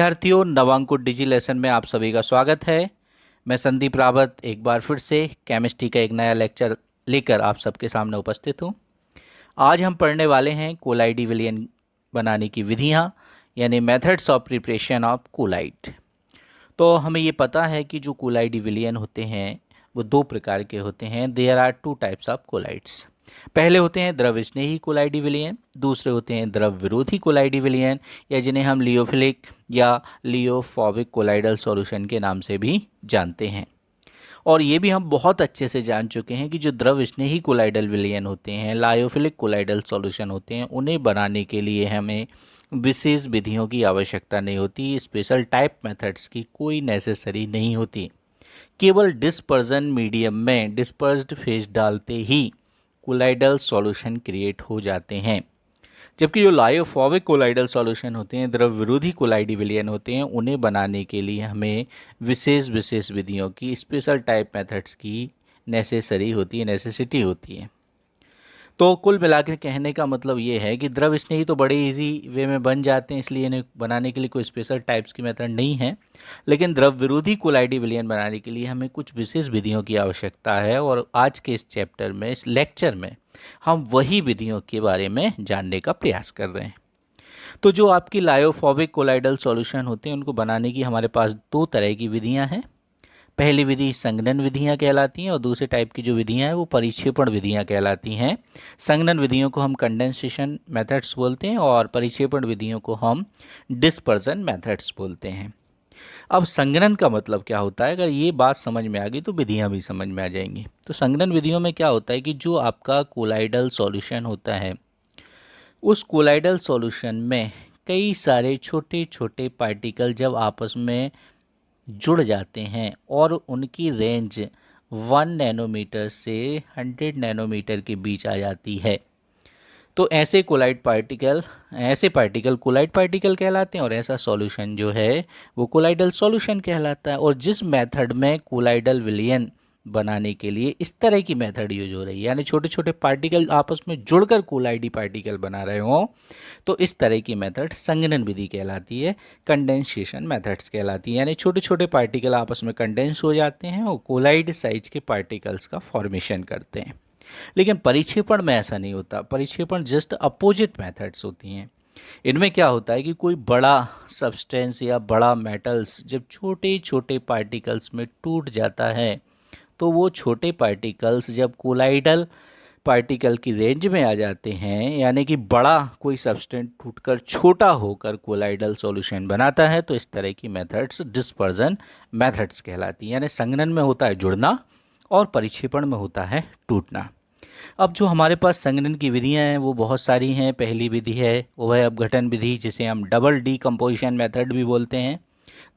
विद्यार्थियों, नवांकुर डिजी लेसन में आप सभी का स्वागत है। मैं संदीप रावत एक बार फिर से केमिस्ट्री का एक नया लेक्चर लेकर आप सबके सामने उपस्थित हूँ। आज हम पढ़ने वाले हैं कोलाइडी विलयन बनाने की विधियाँ, यानी methods of preparation of colloid. तो हमें ये पता है कि जो कोलाइडी विलयन होते हैं वो दो प्रकार के होते हैं। There are two types of colloids. पहले होते हैं द्रव स्नेही कोलाइडी विलयन, दूसरे होते हैं द्रव विरोधी कोलाइडी विलयन, या जिन्हें हम लियोफिलिक या लियोफोबिक कोलाइडल सॉल्यूशन के नाम से भी जानते हैं। और ये भी हम बहुत अच्छे से जान चुके हैं कि जो द्रव स्नेही कोलाइडल विलयन होते हैं, लायोफिलिक कोलाइडल सॉल्यूशन होते हैं, उन्हें बनाने के लिए हमें विशेष विधियों की आवश्यकता नहीं होती, स्पेशल टाइप मेथड्स की कोई नेसेसरी नहीं होती। केवल डिस्पर्जन मीडियम में डिस्पर्स्ड फेज डालते ही कोलाइडल सॉल्यूशन क्रिएट हो जाते हैं। जबकि जो लायोफोबिक कोलाइडल सॉल्यूशन होते हैं, द्रव विरोधी कोलाइडी विलयन होते हैं, उन्हें बनाने के लिए हमें विशेष विधियों की, स्पेशल टाइप मेथड्स की नेसेसिटी होती है। तो कुल मिला के कहने का मतलब ये है कि द्रव स्नेही तो बड़े इजी वे में बन जाते हैं, इसलिए इन्हें बनाने के लिए कोई स्पेशल टाइप्स की मेथड नहीं है। लेकिन द्रव विरोधी कोलाइडी विलयन बनाने के लिए हमें कुछ विशेष विधियों की आवश्यकता है, और आज के इस चैप्टर में, इस लेक्चर में हम वही विधियों के बारे में जानने का प्रयास कर रहे हैं। तो जो आपकी लायोफोबिक कोलाइडल सॉल्यूशन होते हैं, उनको बनाने की हमारे पास दो तरह की विधियाँ हैं। पहली विधि संघनन विधियां कहलाती हैं, और दूसरे टाइप की जो विधियां हैं वो परिक्षेपण विधियां कहलाती हैं। संघनन विधियों को हम कंडेंसेशन मेथड्स बोलते हैं, और परिक्षेपण विधियों को हम डिस्पर्जन मेथड्स बोलते हैं। अब संघनन का मतलब क्या होता है, अगर ये बात समझ में आ गई तो विधियां भी समझ में आ जाएंगी। तो संघनन विधियों में क्या होता है कि जो आपका कोलाइडल सॉल्यूशन होता है, उस कोलाइडल सॉल्यूशन में कई सारे छोटे छोटे पार्टिकल जब आपस में जुड़ जाते हैं और उनकी रेंज 1 नैनोमीटर से 100 नैनोमीटर के बीच आ जाती है, तो ऐसे पार्टिकल कोलाइड पार्टिकल कहलाते हैं, और ऐसा सॉल्यूशन जो है वो कोलाइडल सॉल्यूशन कहलाता है। और जिस मेथड में कोलाइडल विलयन बनाने के लिए इस तरह की मेथड यूज हो रही है, यानी छोटे छोटे पार्टिकल आपस में जुड़कर कोलाइडी पार्टिकल बना रहे हों, तो इस तरह की मेथड संघनन विधि कहलाती है, कंडेंसेशन मेथड्स कहलाती है। यानी छोटे छोटे पार्टिकल आपस में कंडेंस हो जाते हैं और कोलाइड साइज के पार्टिकल्स का फॉर्मेशन करते हैं। लेकिन परिक्षेपण में ऐसा नहीं होता। परिक्षेपण जस्ट अपोजिट मेथड्स होती हैं। इनमें क्या होता है कि कोई बड़ा सब्सटेंस या बड़ा मेटल्स जब छोटे छोटे पार्टिकल्स में टूट जाता है, तो वो छोटे पार्टिकल्स जब कोलाइडल पार्टिकल की रेंज में आ जाते हैं, यानी कि बड़ा कोई सब्सटेंस टूटकर छोटा होकर कोलाइडल सॉल्यूशन बनाता है, तो इस तरह की मेथड्स डिस्पर्जन मेथड्स कहलाती हैं। यानी संघनन में होता है जुड़ना और परिक्षेपण में होता है टूटना। अब जो हमारे पास संघनन की विधियां हैं वो बहुत सारी हैं। पहली विधि है उभय अपघटन विधि, जिसे हम डबल डीकम्पोजिशन मेथड भी बोलते हैं।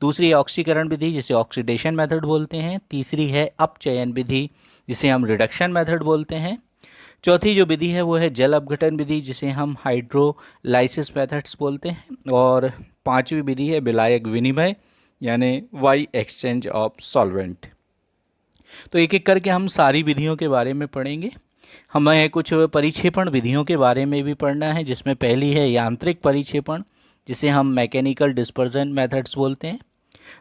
दूसरी है ऑक्सीकरण विधि, जिसे ऑक्सीडेशन मेथड बोलते हैं। तीसरी है अपचयन विधि, जिसे हम रिडक्शन मेथड बोलते हैं। चौथी जो विधि है वो है जल अपघटन विधि, जिसे हम हाइड्रोलाइसिस मेथड्स बोलते हैं। और पांचवी विधि है विलायक विनिमय, यानी वाई एक्सचेंज ऑफ सॉल्वेंट। तो एक एक करके हम सारी विधियों के बारे में पढ़ेंगे। हमें कुछ परिक्षेपण विधियों के बारे में भी पढ़ना है, जिसमें पहली है यांत्रिक परिक्षेपण, जिसे हम मैकेनिकल डिस्पर्जन मेथड्स बोलते हैं।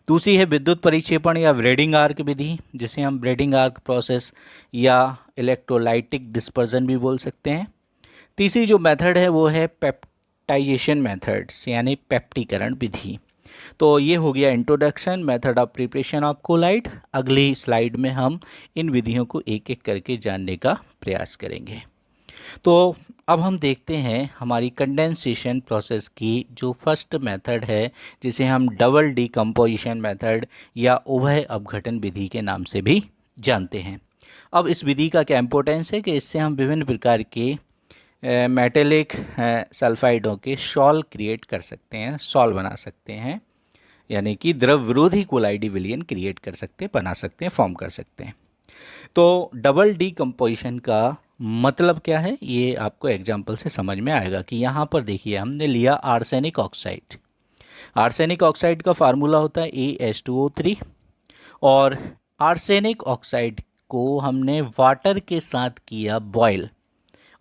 दूसरी है विद्युत परिक्षेपण या ब्रेडिंग आर्क विधि, जिसे हम ब्रेडिंग आर्क प्रोसेस या इलेक्ट्रोलाइटिक डिस्पर्जन भी बोल सकते हैं। तीसरी जो मेथड है वो है पेप्टाइजेशन मेथड्स, यानी पेप्टीकरण विधि। तो ये हो गया introduction, method of preparation of colloid. अगली स्लाइड में हम इन विधियों को एक एक करके जानने का प्रयास करेंगे। तो अब हम देखते हैं हमारी कंडेंसेशन प्रोसेस की जो फर्स्ट मेथड है, जिसे हम डबल डीकम्पोजिशन मेथड या उभय अपघटन विधि के नाम से भी जानते हैं। अब इस विधि का क्या इम्पोर्टेंस है कि इससे हम विभिन्न प्रकार के मेटेलिक सल्फाइडों के सॉल क्रिएट कर सकते हैं, सॉल बना सकते हैं, यानी कि द्रव विरोधी कोलाइडी विलयन क्रिएट कर सकते हैं, बना सकते हैं, फॉर्म कर सकते हैं। तो डबल डीकम्पोजिशन का मतलब क्या है, ये आपको एग्जाम्पल से समझ में आएगा कि यहाँ पर देखिए हमने लिया आर्सेनिक ऑक्साइड। आर्सेनिक ऑक्साइड का फार्मूला होता है AS2O3, और आर्सेनिक ऑक्साइड को हमने वाटर के साथ किया बॉयल,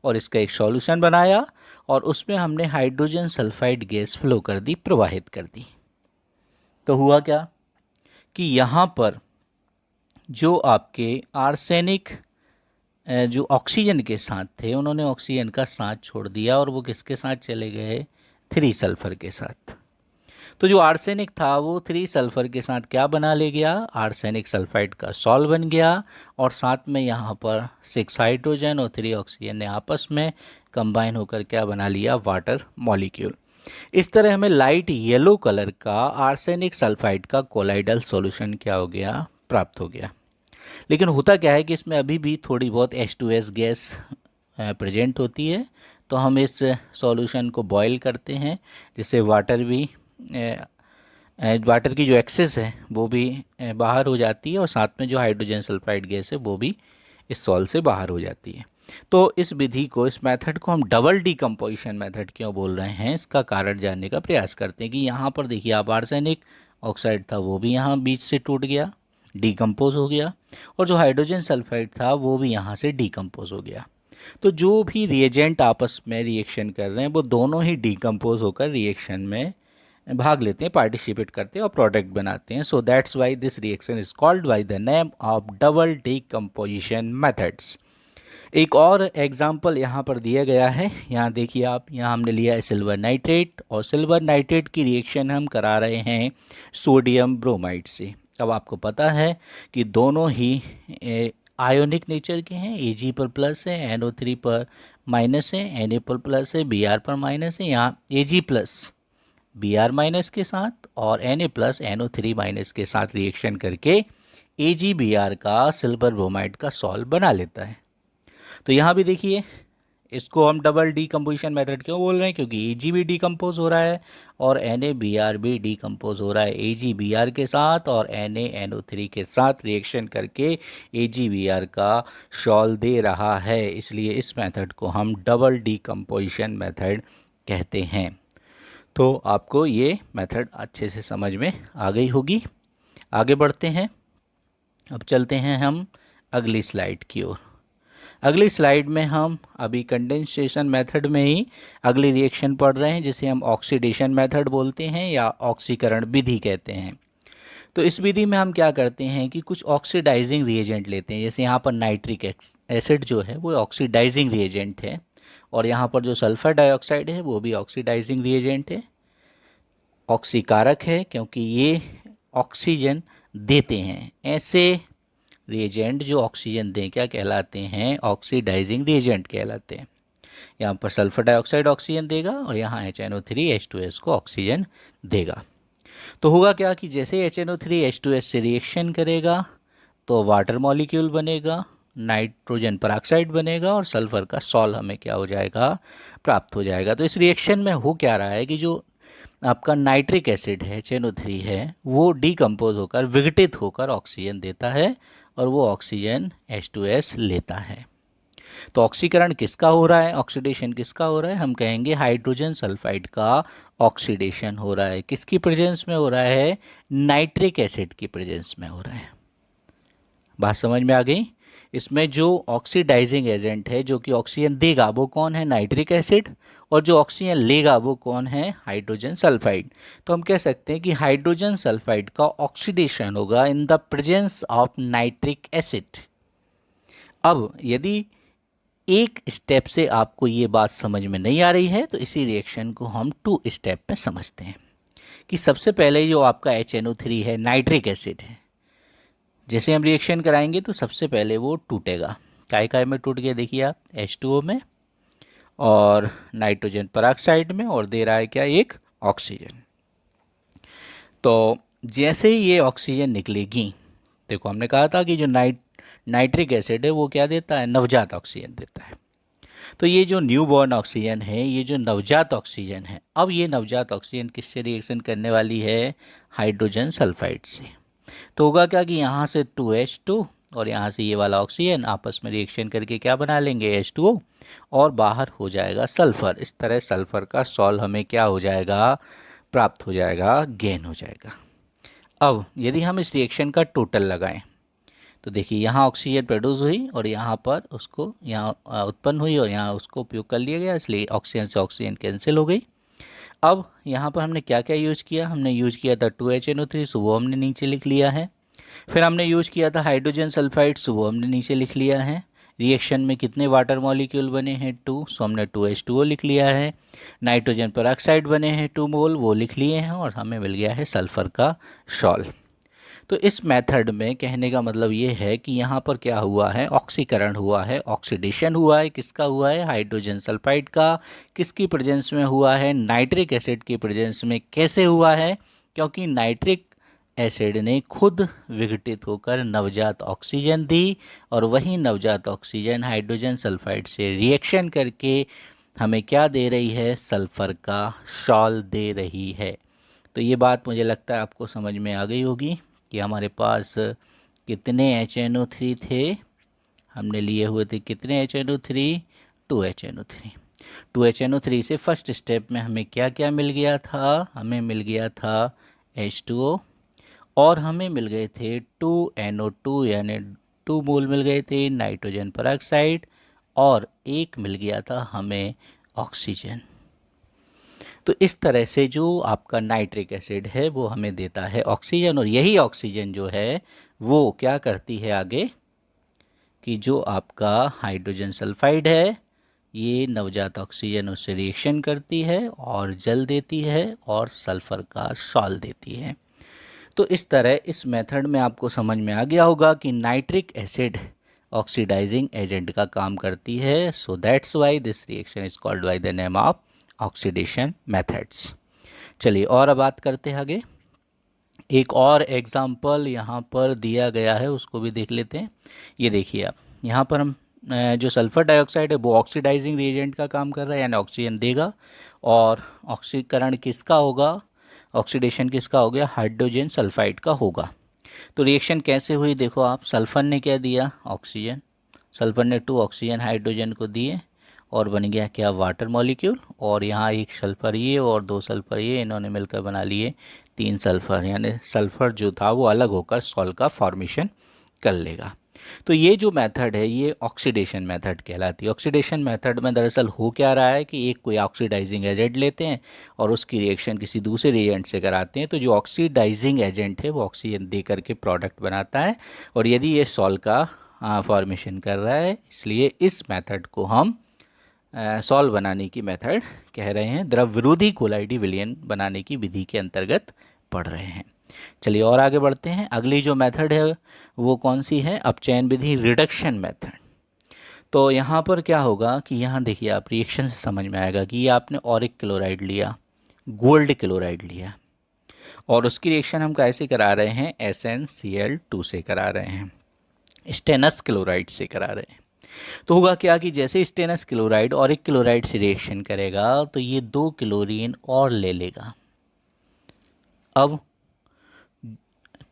और इसका एक सॉल्यूशन बनाया, और उसमें हमने हाइड्रोजन सल्फाइड गैस फ्लो कर दी, प्रवाहित कर दी। तो हुआ क्या कि यहाँ पर जो आपके आर्सेनिक जो ऑक्सीजन के साथ थे, उन्होंने ऑक्सीजन का साथ छोड़ दिया और वो किसके साथ चले गए, 3 सल्फर के साथ। तो जो आर्सेनिक था वो 3 सल्फर के साथ क्या बना ले गया, आर्सेनिक सल्फाइड का सॉल्व बन गया, और साथ में यहाँ पर 6 हाइड्रोजन और 3 ऑक्सीजन ने आपस में कंबाइन होकर क्या बना लिया, वाटर मॉलिक्यूल। इस तरह हमें लाइट येलो कलर का आर्सेनिक सल्फाइड का कोलाइडल सॉल्यूशन क्या हो गया, प्राप्त हो गया। लेकिन होता क्या है कि इसमें अभी भी थोड़ी बहुत H2S गैस प्रेजेंट होती है, तो हम इस सॉल्यूशन को बॉयल करते हैं, जिससे वाटर की जो एक्सेस है वो भी बाहर हो जाती है, और साथ में जो हाइड्रोजन सल्फाइड गैस है वो भी इस सॉल्ट से बाहर हो जाती है। तो इस विधि को, इस मेथड को हम डबल डीकम्पोजिशन मेथड क्यों बोल रहे हैं, इसका कारण जानने का प्रयास करते हैं। कि यहाँ पर देखिए आप, आर्सेनिक ऑक्साइड था वो भी यहाँ बीच से टूट गया, डीकम्पोज हो गया, और जो हाइड्रोजन सल्फाइड था वो भी यहाँ से डीकम्पोज हो गया। तो जो भी रिएजेंट आपस में रिएक्शन कर रहे हैं वो दोनों ही डीकम्पोज होकर रिएक्शन में भाग लेते हैं, पार्टिसिपेट करते हैं और प्रोडक्ट बनाते हैं। So that's why this reaction is called by the name of double decomposition methods. एक और एग्जाम्पल यहाँ पर दिया गया है, यहाँ देखिए आप, यहाँ हमने लिया है सिल्वर नाइट्रेट, और सिल्वर नाइट्रेट की रिएक्शन हम करा रहे हैं सोडियम ब्रोमाइड से। अब आपको पता है कि दोनों ही आयोनिक नेचर के हैं, Ag पर प्लस है, NO3 पर माइनस है, Na पर प्लस है, Br पर माइनस है। यहाँ Ag प्लस Br माइनस के साथ और Na प्लस NO3 माइनस के साथ रिएक्शन करके AgBr का सिल्वर ब्रोमाइड का सॉल्व बना लेता है। तो यहाँ भी देखिए, इसको हम डबल डीकम्पोजिशन मेथड क्यों बोल रहे हैं, क्योंकि Ag भी डीकम्पोज हो रहा है और NaBr भी डीकम्पोज हो रहा है AgBr के साथ, और NaNO3 के साथ रिएक्शन करके AgBr का सॉल्व दे रहा है। इसलिए इस मेथड को हम डबल डीकम्पोजिशन मेथड कहते हैं। तो आपको ये मेथड अच्छे से समझ में आ गई होगी। आगे बढ़ते हैं, अब चलते हैं हम अगली स्लाइड की ओर। अगली स्लाइड में हम अभी कंडेंसेशन मेथड में ही अगली रिएक्शन पढ़ रहे हैं, जिसे हम ऑक्सीडेशन मेथड बोलते हैं या ऑक्सीकरण विधि कहते हैं। तो इस विधि में हम क्या करते हैं कि कुछ ऑक्सीडाइजिंग रिएजेंट लेते हैं। जैसे यहाँ पर नाइट्रिक एसिड जो है वो ऑक्सीडाइजिंग रिएजेंट है, और यहाँ पर जो सल्फर डाइऑक्साइड है वो भी ऑक्सीडाइजिंग रिएजेंट है, ऑक्सीकारक है, क्योंकि ये ऑक्सीजन देते हैं। ऐसे रिएजेंट जो ऑक्सीजन दें क्या कहलाते हैं, ऑक्सीडाइजिंग रिएजेंट कहलाते हैं। यहाँ पर सल्फर डाइऑक्साइड ऑक्सीजन देगा और यहाँ HNO3 H2S को ऑक्सीजन देगा। तो होगा क्या कि जैसे HNO3 H2S से रिएक्शन करेगा तो वाटर मॉलिक्यूल बनेगा, नाइट्रोजन पेरोक्साइड बनेगा, और सल्फर का सॉल्व हमें क्या हो जाएगा, प्राप्त हो जाएगा। तो इस रिएक्शन में हो क्या रहा है कि जो आपका नाइट्रिक एसिड है HNO3 है, वो डीकम्पोज होकर, विघटित होकर ऑक्सीजन देता है, और वो ऑक्सीजन H2S लेता है। तो ऑक्सीकरण किसका हो रहा है, ऑक्सीडेशन किसका हो रहा है, हम कहेंगे हाइड्रोजन सल्फाइड का ऑक्सीडेशन हो रहा है। किसकी प्रेजेंस में हो रहा है, नाइट्रिक एसिड की प्रेजेंस में हो रहा है। बात समझ में आ गई। इसमें जो ऑक्सीडाइजिंग एजेंट है जो कि ऑक्सीजन देगा वो कौन है, नाइट्रिक एसिड, और जो ऑक्सीजन लेगा वो कौन है, हाइड्रोजन सल्फाइड। तो हम कह सकते हैं कि हाइड्रोजन सल्फाइड का ऑक्सीडेशन होगा in the presence of nitric acid. अब यदि एक स्टेप से आपको ये बात समझ में नहीं आ रही है तो इसी रिएक्शन को हम 2 स्टेप में समझते हैं। कि सबसे पहले जो आपका HNO3 है, नाइट्रिक एसिड है, जैसे हम रिएक्शन कराएंगे तो सबसे पहले वो टूटेगा। काय काय में टूट गया, देखिए आप, H2O में और नाइट्रोजन पेरोक्साइड में, और दे रहा है क्या, एक ऑक्सीजन। तो जैसे ही ये ऑक्सीजन निकलेगी, देखो हमने कहा था कि जो नाइट्रिक एसिड है वो क्या देता है, नवजात ऑक्सीजन देता है। तो ये जो न्यू बॉर्न ऑक्सीजन है, ये जो नवजात ऑक्सीजन है, अब ये नवजात ऑक्सीजन किससे रिएक्शन करने वाली है, हाइड्रोजन सल्फाइड से। तो होगा क्या कि यहाँ से 2H2 और यहाँ से ये वाला ऑक्सीजन आपस में रिएक्शन करके क्या बना लेंगे, H2O, और बाहर हो जाएगा सल्फर। इस तरह सल्फर का सॉल्व हमें क्या हो जाएगा, प्राप्त हो जाएगा, गेन हो जाएगा। अब यदि हम इस रिएक्शन का टोटल लगाएं तो देखिए यहाँ ऑक्सीजन प्रोड्यूस हुई और यहाँ पर उसको यहाँ उत्पन्न हुई और यहाँ उसको उपयोग कर लिया गया, इसलिए ऑक्सीजन से ऑक्सीजन कैंसिल हो गई। अब यहाँ पर हमने क्या क्या यूज़ किया, हमने यूज़ किया था 2HNO3, सो वो हमने नीचे लिख लिया है। फिर हमने यूज़ किया था हाइड्रोजन सल्फाइड, सो वो हमने नीचे लिख लिया है। रिएक्शन में कितने वाटर मॉलिक्यूल बने हैं 2, सो हमने 2H2O लिख लिया है। नाइट्रोजन पर ऑक्साइड बने हैं 2 मोल, वो लिख लिए हैं। और हमें मिल गया है सल्फ़र का सॉल्ट। तो इस मेथड में कहने का मतलब ये है कि यहाँ पर क्या हुआ है, ऑक्सीकरण हुआ है, ऑक्सीडेशन हुआ है। किसका हुआ है, हाइड्रोजन सल्फाइड का। किसकी प्रेजेंस में हुआ है, नाइट्रिक एसिड की प्रेजेंस में। कैसे हुआ है, क्योंकि नाइट्रिक एसिड ने खुद विघटित होकर नवजात ऑक्सीजन दी, और वही नवजात ऑक्सीजन हाइड्रोजन सल्फाइड से रिएक्शन करके हमें क्या दे रही है, सल्फ़र का सॉल्ट दे रही है। तो ये बात मुझे लगता है आपको समझ में आ गई होगी कि हमारे पास कितने HNO3 थे। हमने लिए हुए थे कितने HNO3, 2HNO3। 2HNO3 से फर्स्ट स्टेप में हमें क्या क्या मिल गया था, हमें मिल गया था H2O, और हमें मिल गए थे 2NO2 यानी 2 मोल मिल गए थे नाइट्रोजन पर ऑक्साइड, और एक मिल गया था हमें ऑक्सीजन। तो इस तरह से जो आपका नाइट्रिक एसिड है वो हमें देता है ऑक्सीजन, और यही ऑक्सीजन जो है वो क्या करती है आगे, कि जो आपका हाइड्रोजन सल्फाइड है ये नवजात ऑक्सीजन उससे रिएक्शन करती है और जल देती है और सल्फ़र का सॉल्ट देती है। तो इस तरह इस मेथड में आपको समझ में आ गया होगा कि नाइट्रिक एसिड ऑक्सीडाइजिंग एजेंट का काम करती है। So that's why this reaction is called by the name of oxidation methods. चलिए और अब बात करते हैं आगे। एक और एग्जाम्पल यहाँ पर दिया गया है, उसको भी देख लेते हैं। ये देखिए आप, यहाँ पर हम जो सल्फ़र डाइऑक्साइड है वो ऑक्सीडाइजिंग रिएजेंट का काम कर रहा है, यानी ऑक्सीजन देगा। और ऑक्सीकरण किसका होगा, ऑक्सीडेशन किसका हो गया, हाइड्रोजन सल्फाइड का होगा। तो रिएक्शन कैसे हुई देखो आप, सल्फ़र ने क्या दिया, ऑक्सीजन। सल्फ़र ने 2 ऑक्सीजन हाइड्रोजन को दिए, और बन गया क्या, वाटर मॉलिक्यूल। और यहाँ एक सल्फ़र ये और 2 सल्फ़र ये, इन्होंने मिलकर बना लिए 3 सल्फ़र, यानी सल्फ़र जो था वो अलग होकर सॉल्ट का फॉर्मेशन कर लेगा। तो ये जो मेथड है ये ऑक्सीडेशन मेथड कहलाती है। ऑक्सीडेशन मेथड में दरअसल हो क्या रहा है कि एक कोई ऑक्सीडाइजिंग एजेंट लेते हैं और उसकी रिएक्शन किसी दूसरे रिएजेंट से कराते हैं। तो जो ऑक्सीडाइजिंग एजेंट है वो ऑक्सीजन दे करके प्रोडक्ट बनाता है, और यदि ये सॉल्ट का फॉर्मेशन कर रहा है, इसलिए इस मेथड को हम सॉल्व बनाने की मेथड कह रहे हैं, द्रव विरोधी कोलाइडी विलयन बनाने की विधि के अंतर्गत पढ़ रहे हैं। चलिए और आगे बढ़ते हैं। अगली जो मेथड है वो कौन सी है, अपचयन विधि, रिडक्शन मेथड। तो यहाँ पर क्या होगा कि यहाँ देखिए आप, रिएक्शन से समझ में आएगा कि ये आपने ऑरिक क्लोराइड लिया, गोल्ड क्लोराइड लिया, और उसकी रिएक्शन हम कैसे करा रहे हैं, SnCl2 से करा रहे हैं, स्टेनस क्लोराइड से करा रहे हैं। तो होगा क्या कि जैसे स्टेनस क्लोराइड और एक क्लोराइड से रिएक्शन करेगा तो ये 2 क्लोरीन और ले लेगा। अब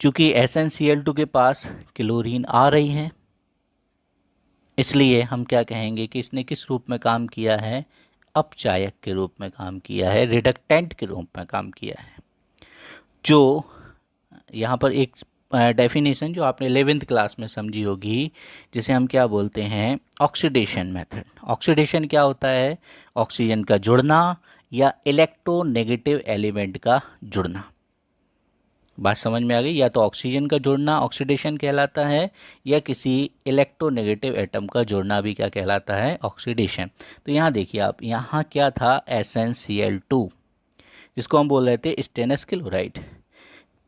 चूंकि SnCl2 के पास क्लोरीन आ रही है, इसलिए हम क्या कहेंगे कि इसने किस रूप में काम किया है, अपचायक के रूप में काम किया है, रिडक्टेंट के रूप में काम किया है। जो यहाँ पर एक डेफिनेशन जो आपने 11th क्लास में समझी होगी, जिसे हम क्या बोलते हैं, ऑक्सीडेशन मेथड। ऑक्सीडेशन क्या होता है, ऑक्सीजन का जुड़ना या इलेक्ट्रोनेगेटिव एलिमेंट का जुड़ना। बात समझ में आ गई, या तो ऑक्सीजन का जुड़ना ऑक्सीडेशन कहलाता है, या किसी इलेक्ट्रोनेगेटिव एटम का जुड़ना भी क्या कहलाता है, ऑक्सीडेशन। तो यहाँ देखिए आप, यहाँ क्या था, SnCl2, जिसको हम बोल रहे थे स्टेनस क्लोराइड।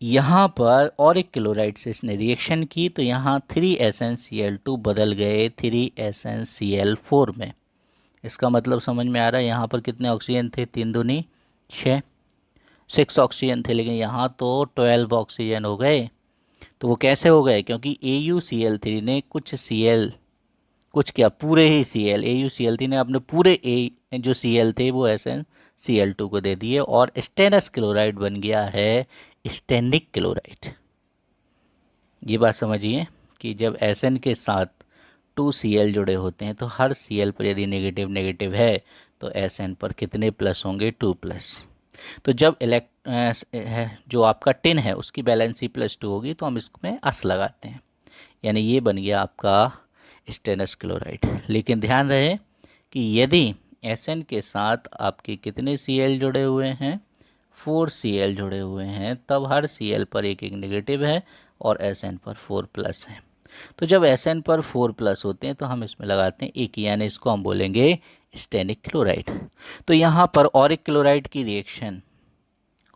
यहाँ पर और एक क्लोराइड से इसने रिएक्शन की, तो यहाँ 3SnCl2 बदल गए 3SnCl4 में। इसका मतलब समझ में आ रहा है, यहाँ पर कितने ऑक्सीजन थे, 3 दूनी 6, 6 ऑक्सीजन थे, लेकिन यहाँ तो 12 ऑक्सीजन हो गए। तो वो कैसे हो गए, क्योंकि AuCl3 ने कुछ Cl, कुछ क्या, पूरे ही Cl, AuCl3 ने अपने पूरे A जो Cl थे वो SnCl2 को दे दिए, और स्टेनस क्लोराइड बन गया है स्टेनिक क्लोराइड। ये बात समझिए कि जब Sn के साथ 2Cl जुड़े होते हैं तो हर Cl पर यदि नेगेटिव नेगेटिव है तो Sn पर कितने प्लस होंगे, 2 प्लस। तो जब जो आपका टिन है उसकी वैलेंसी +2 होगी तो हम इसमें अस लगाते हैं, यानी ये बन गया आपका स्टेनस क्लोराइड। लेकिन ध्यान रहे कि यदि Sn के साथ आपके कितने Cl जुड़े हुए हैं, 4 Cl जुड़े हुए हैं, तब हर Cl पर एक एक नेगेटिव है और Sn पर 4 प्लस है। तो जब Sn पर 4 प्लस होते हैं तो हम इसमें लगाते हैं एक, यानी इसको हम बोलेंगे स्टेनिक क्लोराइड। तो यहाँ पर ऑरिक क्लोराइड की रिएक्शन,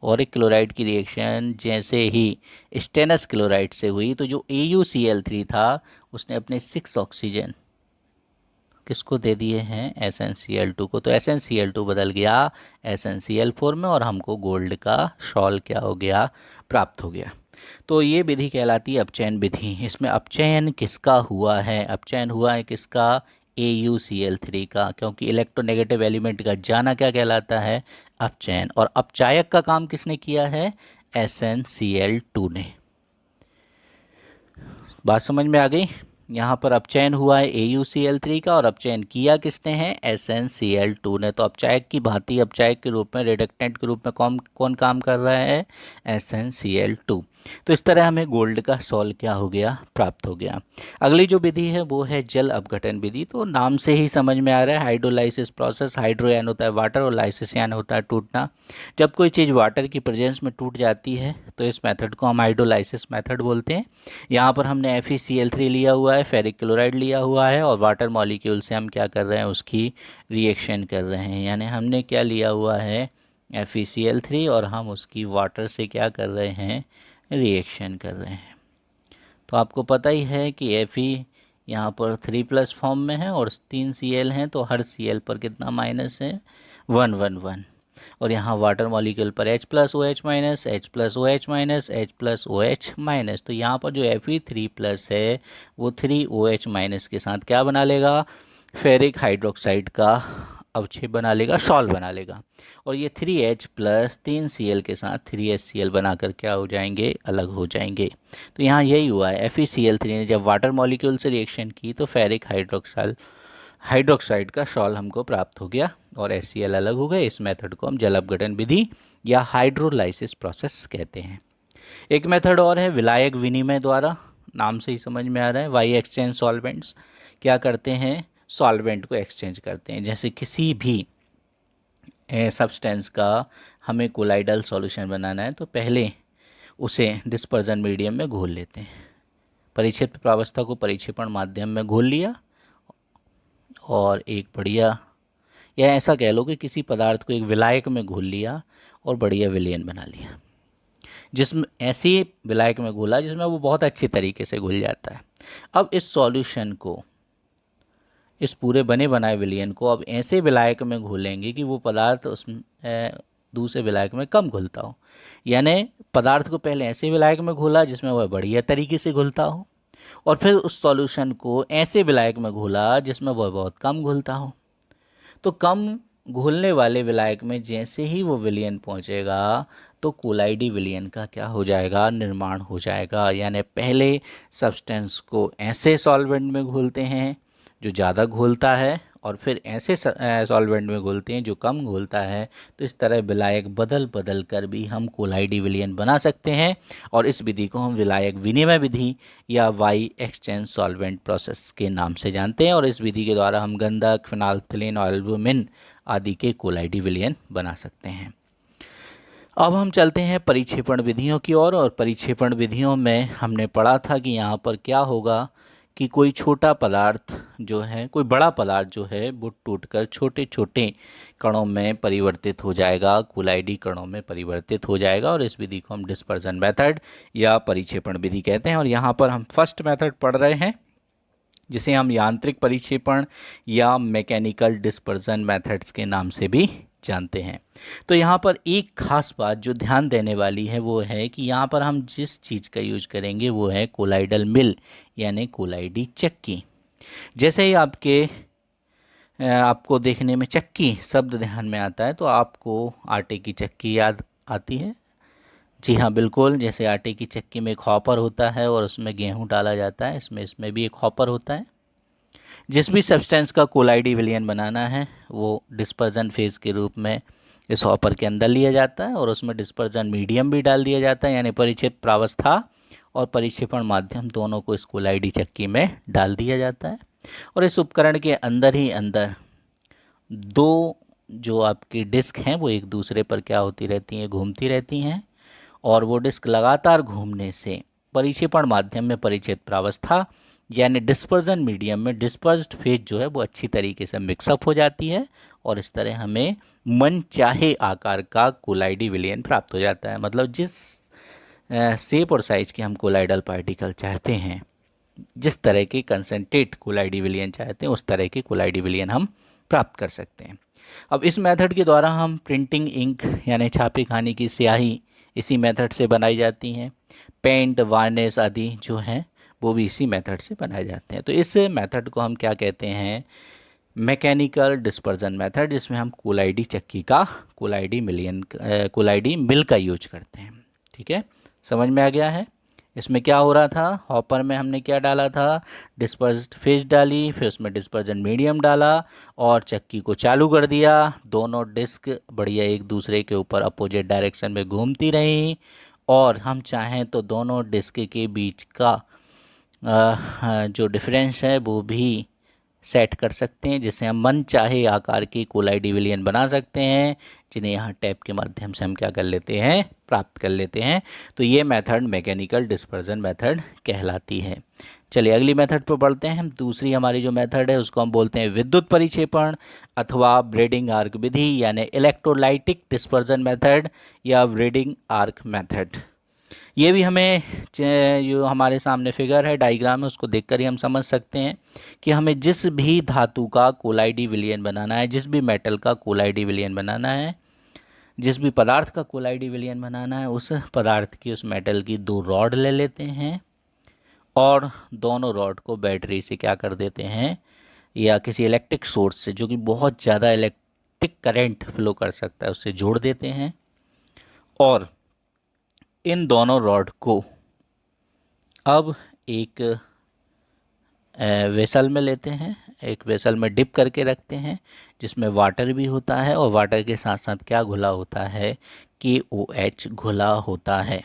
ऑरिक क्लोराइड की रिएक्शन जैसे ही स्टेनस क्लोराइड से हुई तो जो AuCl3 था उसने अपने 6 ऑक्सीजन किसको दे दिए हैं, SnCl2 को। तो SnCl2 बदल गया SnCl4 में और हमको गोल्ड का शॉल क्या हो गया, प्राप्त हो गया। तो ये विधि कहलाती है अपचयन विधि। इसमें अपचयन किसका हुआ है, अपचयन हुआ है किसका, AuCl3 का, क्योंकि इलेक्ट्रोनेगेटिव एलिमेंट का जाना क्या कहलाता है, अपचयन। और अपचायक का काम किसने किया है, SnCl2 ने। बात समझ में आ गई। यहाँ पर अपचयन हुआ है AuCl3 का और अपचयन किया किसने है, SnCl2 ने। तो अपचायक की भांति अपचायक के रूप में, रिडक्टेंट के रूप में कौन कौन काम कर रहा है, SnCl2। तो इस तरह हमें गोल्ड का सॉल्ट क्या हो गया, प्राप्त हो गया। अगली जो विधि है वो है जल अपघटन विधि। तो नाम से ही समझ में आ रहा है, हाइड्रोलाइसिस प्रोसेस। हाइड्रो यानी होता है वाटर और लाइसिस यानी होता है टूटना। जब कोई चीज़ वाटर की प्रेजेंस में टूट जाती है तो इस मेथड को हम हाइड्रोलाइसिस मेथड बोलते हैं। यहाँ पर हमने FeCl3 लिया हुआ है, फेरिक क्लोराइड लिया हुआ है और वाटर मॉलिक्यूल से हम क्या कर रहे हैं, उसकी रिएक्शन कर रहे हैं। यानी हमने क्या लिया हुआ है, FeCl3, और हम उसकी वाटर से क्या कर रहे हैं, रिएक्शन कर रहे हैं। तो आपको पता ही है कि Fe यहाँ पर 3+ फॉर्म में है और 3 Cl हैं, तो हर Cl पर कितना माइनस है, 1 1 1। और यहाँ वाटर मॉलिक्यूल पर H+OH minus, H+OH minus, H+OH minus. तो यहाँ पर जो Fe3+ है वो 3OH माइनस के साथ क्या बना लेगा, फेरिक हाइड्रोक्साइड का अवक्षेप बना लेगा, सॉल्ट बना लेगा। और ये 3H प्लस 3Cl के साथ 3HCl बनाकर क्या हो जाएंगे, अलग हो जाएंगे। तो यहाँ यही हुआ है, FeCl3 ने जब वाटर मॉलिक्यूल से रिएक्शन की तो फेरिक हाइड्रोक्साइड का सॉल्ट हमको प्राप्त हो गया और HCl अलग हो गए। इस मेथड को हम जल अपघटन विधि या हाइड्रोलाइसिस प्रोसेस कहते हैं। एक मेथड और है विलायक विनिमय द्वारा। नाम से ही समझ में आ रहा है, वाई एक्सचेंज सॉल्वेंट्स क्या करते हैं, सॉल्वेंट को एक्सचेंज करते हैं। जैसे किसी भी सब्सटेंस का हमें कोलाइडल सॉल्यूशन बनाना है तो पहले उसे डिस्पर्जन मीडियम में घोल लेते हैं। परिक्षेप प्रावस्था को परिक्षेपण माध्यम में घोल लिया और एक बढ़िया, या ऐसा कह लो कि किसी पदार्थ को एक विलायक में घोल लिया और बढ़िया विलयन बना लिया, जिसमें ऐसी विलायक में घोला जिसमें वो बहुत अच्छे तरीके से घुल जाता है। अब इस सॉल्यूशन को, इस पूरे बने बनाए विलयन को अब ऐसे विलायक में घोलेंगे कि वो पदार्थ उस दूसरे विलायक में कम घुलता हो। यानी पदार्थ को पहले ऐसे विलायक में घोला जिसमें वह बढ़िया तरीके से घुलता हो, और फिर उस सॉल्यूशन को ऐसे विलायक में घोला जिसमें वह बहुत कम घुलता हो। तो कम घुलने वाले विलायक में जैसे ही वो विलयन पहुंचेगा तो कोलाइडी विलयन का क्या हो जाएगा, निर्माण हो जाएगा। यानी पहले सब्सटेंस को ऐसे सॉल्वेंट में घोलते हैं जो ज़्यादा घोलता है और फिर ऐसे सॉल्वेंट में घोलते हैं जो कम घोलता है। तो इस तरह विलायक बदल बदल कर भी हम कोलाइडी विलयन बना सकते हैं और इस विधि को हम विलायक विनिमय विधि या वाई एक्सचेंज सॉल्वेंट प्रोसेस के नाम से जानते हैं। और इस विधि के द्वारा हम गंधक, फिनाल्फ्थलीन और एल्बुमिन आदि के कोलाइडी विलयन बना सकते हैं। अब हम चलते हैं परिक्षेपण विधियों की ओर। और परिक्षेपण विधियों में हमने पढ़ा था कि यहाँ पर क्या होगा कि कोई छोटा पदार्थ जो है, कोई बड़ा पदार्थ जो है वो टूटकर छोटे छोटे कणों में परिवर्तित हो जाएगा, कोलाइडी कणों में परिवर्तित हो जाएगा। और इस विधि को हम डिस्पर्जन मेथड या परिक्षेपण विधि कहते हैं। और यहाँ पर हम फर्स्ट मेथड पढ़ रहे हैं जिसे हम यांत्रिक परिक्षेपण या मैकेनिकल डिस्पर्जन मेथड्स के नाम से भी जानते हैं। तो यहाँ पर एक खास बात जो ध्यान देने वाली है वो है कि यहाँ पर हम जिस चीज़ का यूज करेंगे वो है कोलाइडल मिल यानी कोलाइडी चक्की। जैसे ही आपको देखने में चक्की शब्द ध्यान में आता है तो आपको आटे की चक्की याद आती है। जी हाँ, बिल्कुल। जैसे आटे की चक्की में एक हॉपर होता है और उसमें गेहूँ डाला जाता है, इसमें भी एक हॉपर होता है। जिस भी सब्सटेंस का कोलाइडी विलयन बनाना है वो डिस्पर्जन फेज़ के रूप में इस हॉपर के अंदर लिया जाता है और उसमें डिस्पर्जन मीडियम भी डाल दिया जाता है, यानी परिक्षेप प्रावस्था और परिक्षेपण माध्यम दोनों को इस कोलाइडी चक्की में डाल दिया जाता है। और इस उपकरण के अंदर ही अंदर दो जो आपकी डिस्क हैं वो एक दूसरे पर क्या होती रहती हैं, घूमती रहती हैं, और वो डिस्क लगातार घूमने से परिक्षेपण माध्यम में परिचित प्रावस्था यानी डिस्पर्जन मीडियम में डिस्पर्स्ड फेज जो है वो अच्छी तरीके से मिक्सअप हो जाती है, और इस तरह हमें मन चाहे आकार का कोलाइडी विलयन प्राप्त हो जाता है। मतलब जिस शेप और साइज के हम कोलाइडल पार्टिकल चाहते हैं, जिस तरह के कंसंट्रेट कोलाइडी विलयन चाहते हैं, उस तरह के कोलाइडी विलयन हम प्राप्त कर सकते हैं। अब इस मेथड के द्वारा हम प्रिंटिंग इंक यानी छापे खाने की स्याही इसी मेथड से बनाई जाती हैं। पेंट, वार्निश आदि जो हैं वो भी इसी मेथड से बनाए जाते हैं। तो इस मेथड को हम क्या कहते हैं, मैकेनिकल डिस्पर्जन मेथड, जिसमें हम कोलाइडी चक्की का कोलाइडी मिल का यूज करते हैं। ठीक है, समझ में आ गया है। इसमें क्या हो रहा था, हॉपर में हमने क्या डाला था, डिस्पर्स्ड फेज डाली, फिर उसमें डिस्पर्जन मीडियम डाला और चक्की को चालू कर दिया। दोनों डिस्क बढ़िया एक दूसरे के ऊपर अपोजिट डायरेक्शन में घूमती रहीं, और हम चाहें तो दोनों डिस्क के बीच का जो डिफरेंस है वो भी सेट कर सकते हैं, जिससे हम मन चाहे आकार की कोलाइडी विलयन बना सकते हैं, जिन्हें यहाँ टैप के माध्यम से हम क्या कर लेते हैं, प्राप्त कर लेते हैं। तो ये मेथड मैकेनिकल डिस्पर्जन मेथड कहलाती है। चलिए अगली मेथड पर बढ़ते हैं। दूसरी हमारी जो मेथड है उसको हम बोलते हैं विद्युत परिक्षेपण अथवा ब्रेडिंग आर्क विधि, यानी इलेक्ट्रोलाइटिक डिस्पर्जन मेथड या ब्रेडिंग आर्क मेथड। ये भी हमें जो हमारे सामने फिगर है, डायग्राम है, उसको देखकर ही हम समझ सकते हैं कि हमें जिस भी धातु का कोलाइडी विलयन बनाना है, जिस भी मेटल का कोलाइडी विलयन बनाना है, जिस भी पदार्थ का कोलाइडी विलयन बनाना है, उस पदार्थ की, उस मेटल की दो रॉड ले लेते हैं और दोनों रॉड को बैटरी से क्या कर देते हैं, या किसी इलेक्ट्रिक सोर्स से जो कि बहुत ज़्यादा इलेक्ट्रिक करंट फ्लो कर सकता है उससे जोड़ देते हैं, और इन दोनों रॉड को अब एक वेसल में लेते हैं, एक वेसल में डिप करके रखते हैं, जिसमें वाटर भी होता है और वाटर के साथ साथ क्या घुला होता है, KOH घुला होता है।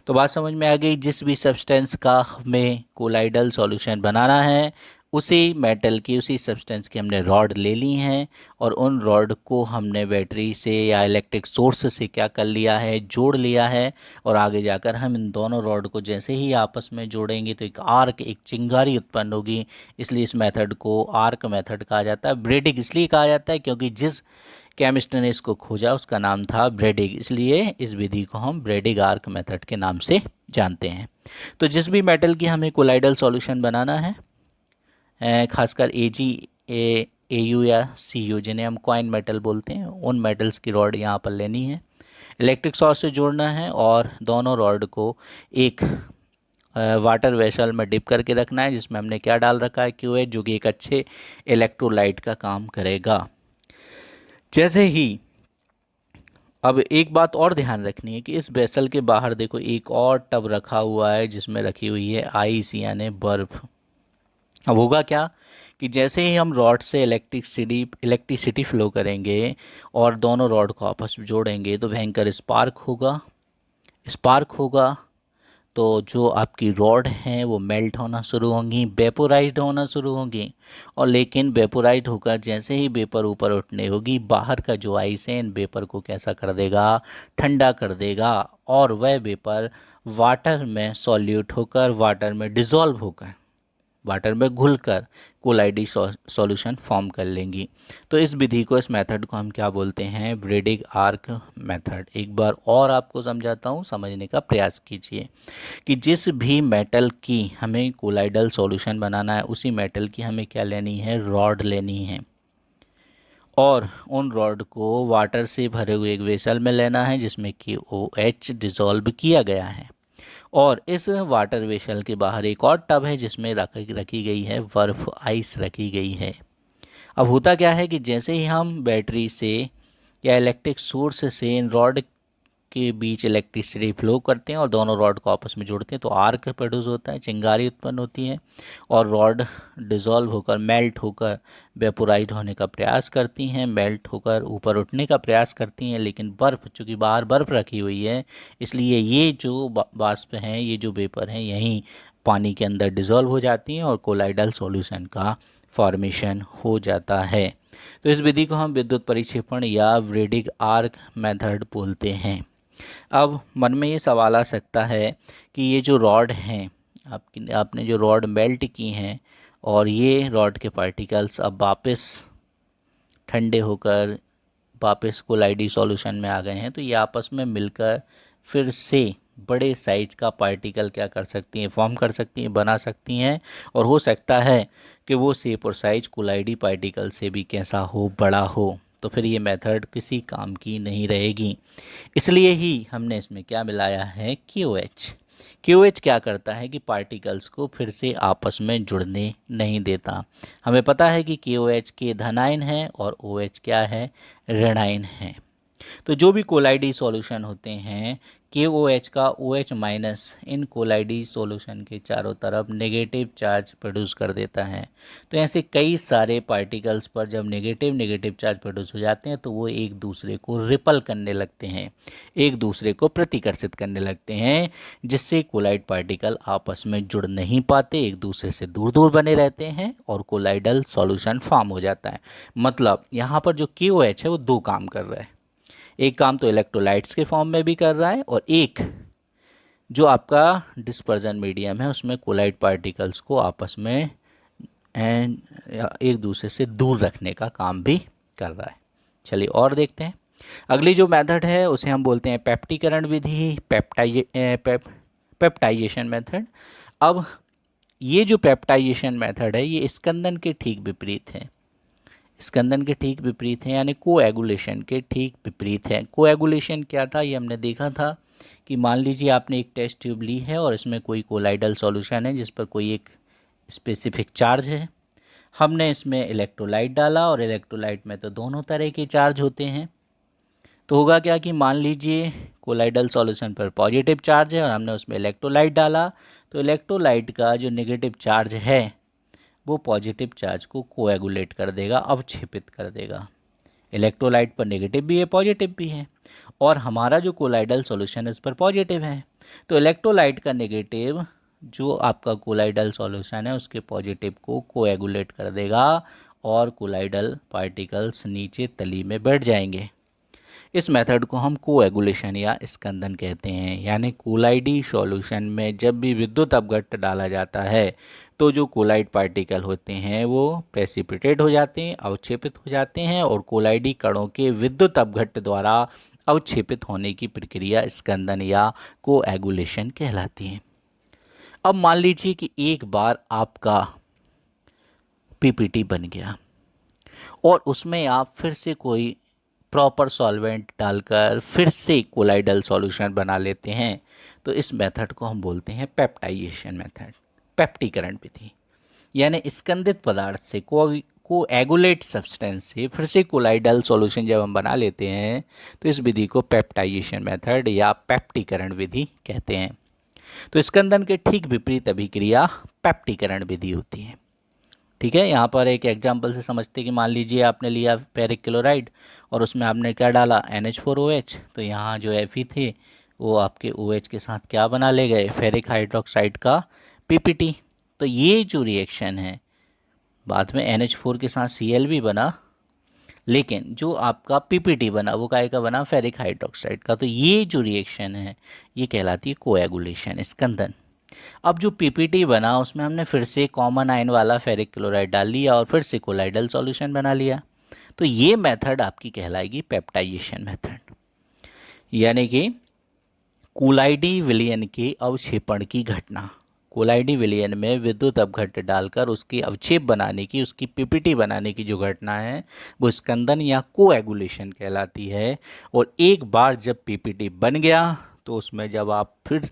तो बात समझ में आ गई। जिस भी सब्सटेंस का हमें कोलाइडल सॉल्यूशन बनाना है, उसी मेटल की, उसी सब्सटेंस की हमने रॉड ले ली हैं, और उन रॉड को हमने बैटरी से या इलेक्ट्रिक सोर्स से क्या कर लिया है, जोड़ लिया है। और आगे जाकर हम इन दोनों रॉड को जैसे ही आपस में जोड़ेंगे तो एक आर्क, एक चिंगारी उत्पन्न होगी। इसलिए इस मेथड को आर्क मेथड कहा जाता है। ब्रेडिग इसलिए कहा जाता है क्योंकि जिस केमिस्ट ने इसको खोजा उसका नाम था ब्रेडिग, इसलिए इस विधि को हम ब्रेडिग आर्क मेथड के नाम से जानते हैं। तो जिस भी मेटल की हमें कोलाइडल सॉल्यूशन बनाना है, खासकर AU या CU, जिन्हें हम कॉइन मेटल बोलते हैं, उन मेटल्स की रॉड यहाँ पर लेनी है, इलेक्ट्रिक सोर्स से जोड़ना है, और दोनों रॉड को एक वाटर वेसल में डिप करके रखना है, जिसमें हमने क्या डाल रखा है, QH, जो कि एक अच्छे इलेक्ट्रोलाइट का काम करेगा। जैसे ही, अब एक बात और ध्यान रखनी है कि इस वेसल के बाहर देखो एक और टब रखा हुआ है, जिसमें रखी हुई है आइस यानी बर्फ़। अब होगा क्या कि जैसे ही हम रॉड से इलेक्ट्रिसिटी फ्लो करेंगे और दोनों रॉड को आपस में जोड़ेंगे तो भयंकर स्पार्क होगा। तो जो आपकी रॉड हैं वो मेल्ट होना शुरू होंगी, वेपोराइज्ड होना शुरू होंगी, और लेकिन वेपोराइज्ड होकर जैसे ही वेपर ऊपर उठने होगी, बाहर का जो आइस है इन वेपर को कैसा कर देगा, ठंडा कर देगा, और वह वेपर वाटर में सॉल्यूट होकर, वाटर में डिज़ोल्व होकर, वाटर में घुलकर कोलाइडी सॉल्यूशन फॉर्म कर लेंगी। तो इस विधि को, इस मेथड को हम क्या बोलते हैं, ब्रेडिग आर्क मेथड। एक बार और आपको समझाता हूँ, समझने का प्रयास कीजिए कि जिस भी मेटल की हमें कोलाइडल सॉल्यूशन बनाना है, उसी मेटल की हमें क्या लेनी है, रॉड लेनी है, और उन रॉड को वाटर से भरे हुए एक वेसल में लेना है, जिसमें कि OH डिज़ोल्व किया गया है, और इस वाटर वेसल के बाहर एक और टब है जिसमें रखी गई है बर्फ़, आइस रखी गई है। अब होता क्या है कि जैसे ही हम बैटरी से या इलेक्ट्रिक सोर्स से इन रॉड के बीच इलेक्ट्रिसिटी फ्लो करते हैं और दोनों रॉड को आपस में जोड़ते हैं, तो आर्क प्रोड्यूस होता है, चिंगारी उत्पन्न होती है, और रॉड डिज़ोल्व होकर, मेल्ट होकर वेपोराइज होने का प्रयास करती हैं, मेल्ट होकर ऊपर उठने का प्रयास करती हैं। लेकिन बर्फ़, चूँकि बाहर बर्फ़ रखी हुई है, इसलिए ये जो वाष्प हैं, ये जो वेपर हैं, यहीं पानी के अंदर डिज़ोल्व हो जाती हैं और कोलाइडल सॉल्यूशन का फॉर्मेशन हो जाता है। तो इस विधि को हम विद्युत परिक्षेपण या व्रेडिग आर्क मेथड बोलते हैं। अब मन में ये सवाल आ सकता है कि ये जो रॉड हैं, आपने जो रॉड मेल्ट की हैं और ये रॉड के पार्टिकल्स अब वापस ठंडे होकर वापस कोलाइडी सॉल्यूशन में आ गए हैं, तो ये आपस में मिलकर फिर से बड़े साइज का पार्टिकल क्या कर सकती हैं, फॉर्म कर सकती हैं, बना सकती हैं। और हो सकता है कि वो शेप और साइज कोलाइडी पार्टिकल से भी कैसा हो, बड़ा हो। तो फिर ये मेथड किसी काम की नहीं रहेगी। इसलिए ही हमने इसमें क्या मिलाया है, KOH। KOH क्या करता है कि पार्टिकल्स को फिर से आपस में जुड़ने नहीं देता। हमें पता है कि KOH के धनायन है और OH क्या है, ऋणायन है। तो जो भी कोलाइडी सॉल्यूशन होते हैं, KOH का OH माइनस इन कोलाइडी सॉल्यूशन के चारों तरफ नेगेटिव चार्ज प्रोड्यूस कर देता है। तो ऐसे कई सारे पार्टिकल्स पर जब नेगेटिव नेगेटिव चार्ज प्रोड्यूस हो जाते हैं तो वो एक दूसरे को रिपल करने लगते हैं, एक दूसरे को प्रतिकर्षित करने लगते हैं, जिससे कोलाइड पार्टिकल आपस में जुड़ नहीं पाते, एक दूसरे से दूर दूर बने रहते हैं और कोलाइडल सॉल्यूशन फॉर्म हो जाता है। मतलब यहाँ पर जो KOH है वो दो काम कर रहा है। एक काम तो इलेक्ट्रोलाइट्स के फॉर्म में भी कर रहा है और एक जो आपका डिस्पर्जन मीडियम है उसमें कोलाइड पार्टिकल्स को आपस में एक दूसरे से दूर रखने का काम भी कर रहा है। चलिए और देखते हैं। अगली जो मेथड है उसे हम बोलते हैं पेप्टीकरण विधि, पेप्टाइजेशन मेथड। अब ये जो पेप्टाइजेशन मेथड है ये स्कंदन के ठीक विपरीत है। स्कंदन के ठीक विपरीत है, यानी कोएगुलेशन के ठीक विपरीत है। कोएगुलेशन क्या था, ये हमने देखा था कि मान लीजिए आपने एक टेस्ट ट्यूब ली है और इसमें कोई कोलाइडल सॉल्यूशन है जिस पर कोई एक स्पेसिफिक चार्ज है। हमने इसमें इलेक्ट्रोलाइट डाला और इलेक्ट्रोलाइट में तो दोनों तरह के चार्ज होते हैं। तो होगा क्या कि मान लीजिए कोलाइडल सॉल्यूशन पर पॉजिटिव चार्ज है और हमने उसमें इलेक्ट्रोलाइट डाला, तो इलेक्ट्रोलाइट का जो नेगेटिव चार्ज है वो पॉजिटिव चार्ज को कोएगुलेट कर देगा, अवक्षेपित कर देगा। इलेक्ट्रोलाइट पर नेगेटिव भी है, पॉजिटिव भी है, और हमारा जो कोलाइडल सॉल्यूशन है उस पर पॉजिटिव है। तो इलेक्ट्रोलाइट का नेगेटिव जो आपका कोलाइडल सॉल्यूशन है उसके पॉजिटिव को कोएगुलेट कर देगा और कोलाइडल पार्टिकल्स नीचे तली में बैठ जाएंगे। इस मेथड को हम कोएगुलेशन या स्कंदन कहते हैं। यानी कोलाइडी सॉल्यूशन में जब भी विद्युत अपघट्ट डाला जाता है तो जो कोलाइड पार्टिकल होते हैं वो प्रेसिपिटेट हो जाते हैं, अवक्षेपित हो जाते हैं, और कोलाइडी कणों के विद्युत अपघट्ट द्वारा अवक्षेपित होने की प्रक्रिया स्कंदन या कोएगुलेशन कहलाती है। अब मान लीजिए कि एक बार आपका PPT बन गया और उसमें आप फिर से कोई प्रॉपर सॉल्वेंट डालकर फिर से कोलाइडल सॉल्यूशन बना लेते हैं, तो इस मेथड को हम बोलते हैं पेप्टाइजेशन मेथड, पेप्टीकरण विधि। यानी स्कंदित पदार्थ से कोएगुलेट सब्सटेंस से फिर से कोलाइडल सॉल्यूशन जब हम बना लेते हैं तो इस विधि को पेप्टाइजेशन मेथड या पेप्टीकरण विधि कहते हैं। तो स्कंदन के ठीक विपरीत अभिक्रिया पेप्टीकरण विधि होती है। ठीक है, यहाँ पर एक एग्जांपल से समझते हैं कि मान लीजिए आपने लिया फेरिक क्लोराइड और उसमें आपने क्या डाला, NH4OH। तो यहाँ जो Fe थे वो आपके OH के साथ क्या बना ले गए, फेरिक हाइड्रोक्साइड का PPT। तो ये जो रिएक्शन है बाद में NH4 के साथ Cl भी बना, लेकिन जो आपका PPT बना वो काय का बना, फेरिक हाइड्रोक्साइड का। तो ये जो रिएक्शन है ये कहलाती है कोएगुलेशन, स्कंदन। अब जो PPT बना उसमें हमने फिर से कॉमन आयन वाला फेरिक क्लोराइड डाल लिया और फिर से कोलाइडल सॉल्यूशन बना लिया। तो ये मेथड आपकी कहलाएगी पेप्टाइजेशन मेथड। यानी कि कोलाइडी विलयन के अवक्षेपण की घटना, कोलाइडी विलयन में विद्युत अपघट्ट डालकर उसकी अवक्षेप बनाने की, उसकी PPT बनाने की जो घटना है वो स्कंदन या कोएगुलेशन कहलाती है। और एक बार जब PPT बन गया तो उसमें जब आप फिर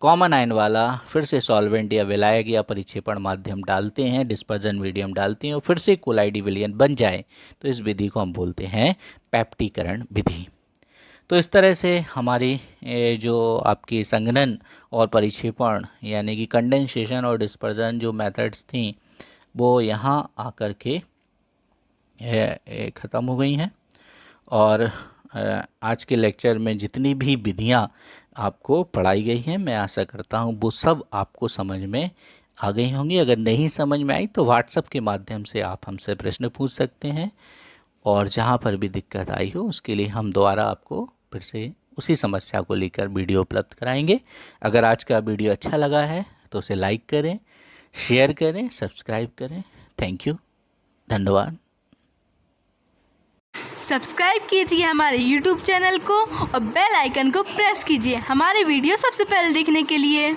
कॉमन आयन वाला फिर से सॉल्वेंट या विलायक या परिक्षेपण माध्यम डालते हैं, डिस्पर्जन मीडियम डालते हैं और फिर से कोलाइडी विलयन बन जाए तो इस विधि को हम बोलते हैं पेप्टीकरण विधि। तो इस तरह से हमारी जो आपकी संघनन और परिक्षेपण यानी कि कंडेंसेशन और डिस्पर्जन जो मेथड्स थी वो यहाँ आकर के ख़त्म हो गई हैं। और आज के लेक्चर में जितनी भी विधियाँ आपको पढ़ाई गई हैं मैं आशा करता हूँ वो सब आपको समझ में आ गई होंगी। अगर नहीं समझ में आई तो व्हाट्सएप के माध्यम से आप हमसे प्रश्न पूछ सकते हैं, और जहाँ पर भी दिक्कत आई हो उसके लिए हम दोबारा आपको फिर से उसी समस्या को लेकर वीडियो उपलब्ध कराएंगे। अगर आज का वीडियो अच्छा लगा है तो उसे लाइक करें, शेयर करें, सब्सक्राइब करें। थैंक यू, धन्यवाद। सब्सक्राइब कीजिए हमारे YouTube चैनल को और बेल आइकन को प्रेस कीजिए हमारे वीडियो सबसे पहले देखने के लिए।